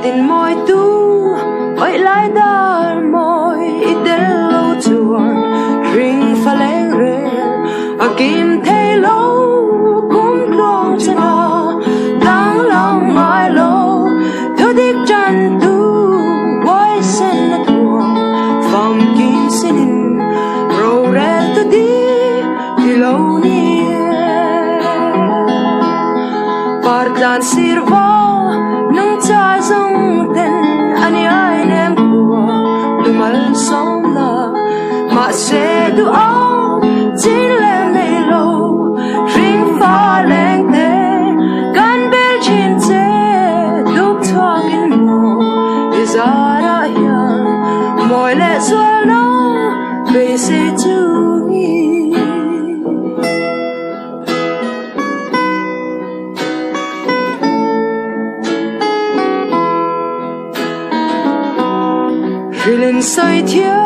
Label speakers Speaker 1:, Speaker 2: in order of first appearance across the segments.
Speaker 1: tin môi tu vậy lại dar môi idel lâu chuan ring pha leng re a kim thay lâu cũng long chana đang lòng ai lâu thu tiếc chân tu quay sen là thuồng phòng kim xin rồi re tu đi lâu nia pardan sirva nung cha zong ten ani ai nem của lumal song la ma se du ao chin lem nei lo ring pha leng te kan bel chin che duk thwang in mo izara hian moi le swal no be se tu Rilin soi thiếu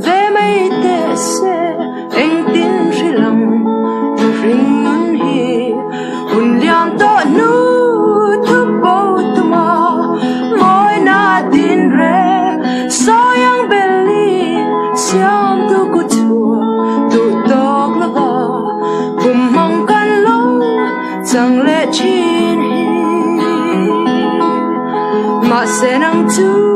Speaker 1: về mấy tệ xe anh tin ri lòng ring ngân hi hồn liang to nu thu bao tu ma moi na tin re so yang belly xiang tu ku chua tu tok la ga bum mong kan lo chẳng lẽ chin hi mà sẽ nang tu